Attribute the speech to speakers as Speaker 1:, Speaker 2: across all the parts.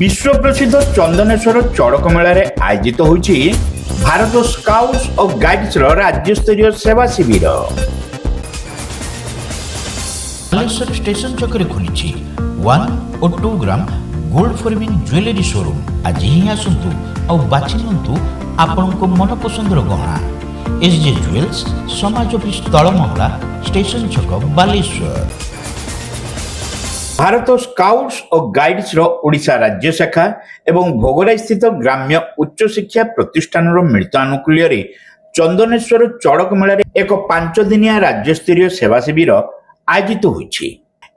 Speaker 1: विश्व प्रसिद्ध चंदनेश्वर चड़क मेलार आयोजित होइछि भारत स्काउट्स और गाइड्स राज्य स्तरीय सेवा शिविर। बालेश्वर स्टेशन चौक खुली 1 और 2 gram gold forming jewellery showroom. आज ही आसतु और बाछि नियंतु आपनको मन पसंद गहना। एसजे ज्वेल्स समाज ऑफिस तलमंगला स्टेशन चौक बालेश्वर। भारत स्काउट्स और गाइड्स ओडिशा राज्य शाखा एवं भोगराई स्थित ग्राम्य उच्च शिक्षा प्रतिष्ठान मिलित आनुकूल्य चंदनेश्वर चड़क मेलार एक 5 दिनिया राज्य स्तरीय सेवा शिविर आयोजित होइछि।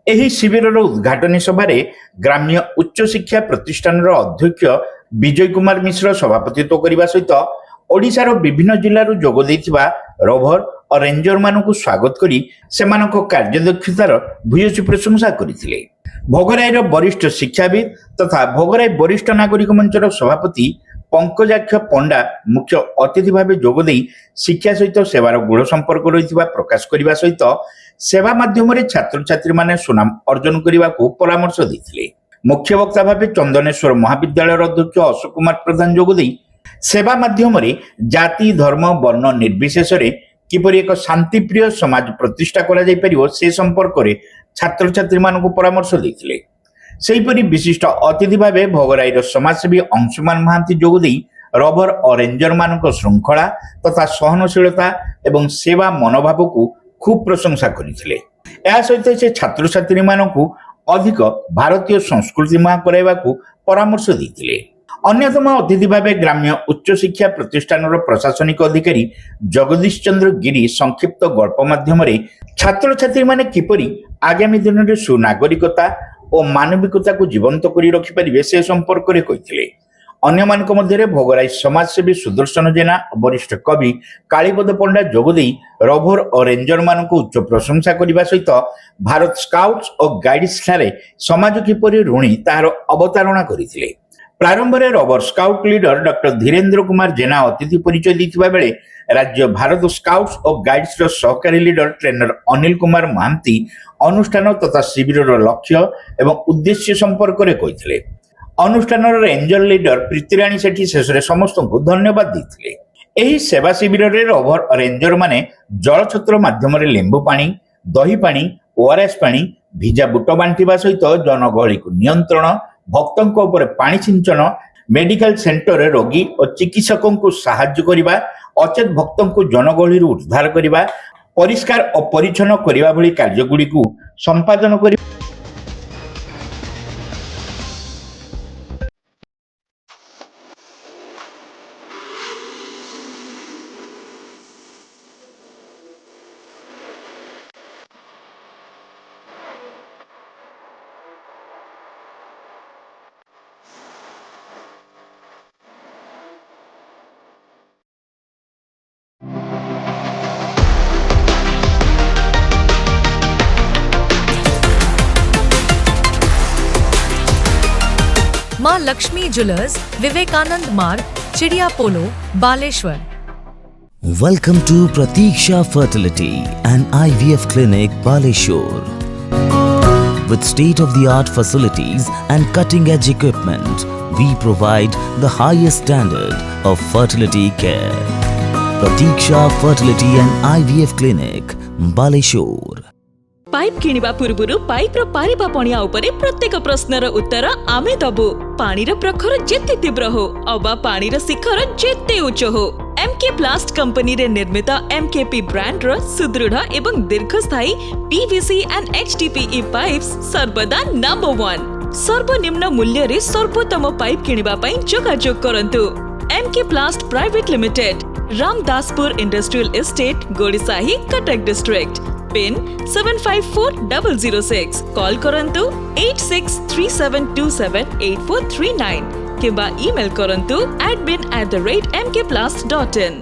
Speaker 1: एही शिविर उद्घाटनी सभारे ग्राम्य उच्च शिक्षा प्रतिष्ठान अध्यक्ष विजय कुमार मिश्र सभापतित्व करने सहित ओडिशार विभिन्न जिल्लारू जोग देइथिबा रोभर और रेंजर मानकु स्वागत करी सेमानक कार्यदक्षतार भूयसी प्रशंसा करथिले। भोगराईर वरिष्ठ शिक्षाविद तथा भोगराई वरिष्ठ नागरिक मंचर सभापति पंकजाक्ष पंडा मुख्य अतिथि भाव जोग देई शिक्षा सहित सेवार गुण संपर्क रहिथिबा प्रकाश करने सहित सेवा माध्यम छात्र छात्री माने सुनाम अर्जन करने को परामर्श देथिले। मुख्य वक्ता भाव चंदनेश्वर महाविद्यालय अध्यक्ष अशोक कुमार प्रधान जोग देई सेवा माध्यम जाति धर्म वर्ण निर्विशेष किपरि एक शांतिप्रिय समाज प्रतिष्ठा करा जाय परियो से संपर्क में छात्र छात्री मानक परामर्श देथिले। सेहीपरि विशिष्ट अतिथि भाव भोगराईर समाजसेवी अंशुमान महांती जोग देई रबर और रेंजर मानक श्रृंखला तथा सहनशीलता एवं सेवा मनोभाव को खूब प्रशंसा करथिले। या सहित से छात्र छात्री मानक अधिक भारतीय संस्कृति महा कराइबा को परामर्श देथिले। अन्यतम अतिथि भाव ग्राम्य उच्च शिक्षा प्रतिष्ठान प्रशासनिक अधिकारी जगदीश चंद्र गिरी संक्षिप्त गल्प माध्यम छात्र छात्री माने किपरि आगामी दिन में सुनागरिकता और मानविकता को जीवंत करी रखि परिबे से संपर्क में कहिथिले। अन्य मानक मध्य भोगराई समाजसेवी सुदर्शन जेना वरिष्ठ कवि कालीपद पंडा जोग देई रबर और रेंजर मानक उच्च प्रशंसा करने सहित भारत स्काउट्स और गाइड्स ठारे समाज किपरि ऋणी तार अवतारणा करथिले। प्रारंभ में रबर scout leader doctor Dhirendra Kumar Jena अतिथि परिचय देथिबा बेले राज्य भारत स्काउट्स और गाइड्स सहकारी लीडर ट्रेनर अनिल कुमार महांती अनुष्ठान तथा शिविर लक्ष्य एवं उद्देश्य संपर्क में कहिथिले। अनुष्ठान एंजल लीडर प्रीतिराणी सेठी शेष में समस्त को धन्यवाद देथिले। एही सेवा शिविर में रबर और रेंजर माने जल छत्र माध्यम लेंबू पानी दही पानी ओआरएस पानी भिजा बुट बांटिबा सहित जनगहली को नियंत्रण भक्तों पर पानी सिंचन मेडिकल सेंटर रोगी और चिकित्सकों को साहाय्य करने अचेत भक्तों को जनगहली उद्धार करने परिष्कार और परिच्छन्न करने भली कार्यगुड़ी को संपादन कर
Speaker 2: मां लक्ष्मी ज्वेलर्स विवेकानंद मार्ग चिड़िया पोलो Baleshwar.
Speaker 3: Welcome to Pratiksha Fertility and IVF Clinic Baleshwar. With state-of-the-art facilities and cutting-edge equipment, we provide the highest standard of fertility care. Pratiksha Fertility and IVF Clinic Baleshwar.
Speaker 4: Pipe किनिबा पूर्वरु पाइप रो पारिबा पणिया उपरे प्रत्येक प्रश्नर उत्तर आमे दबु। पानी रो प्रखर जेते तीव्र हो अबा पानी रो शिखर जेते उच्च हो एमके प्लास्ट कंपनी रे निर्मित एमकेपी ब्रांड रो सुदृढ़ एवं दीर्घस्थायी पीवीसी एंड एचडीपीई पाइप्स सर्वदा नंबर 1। सर्वनिम्न मूल्य रे सर्वोत्तम पाइप किनिबा पई जोगाजोग करंतु। MK Plast private limited, Ramdaspur industrial estate, Godisahi, Cuttack district. Pin 754006। Call करंतु 8637278439 किंबा ईमेल करंतु admin@mkplast.in।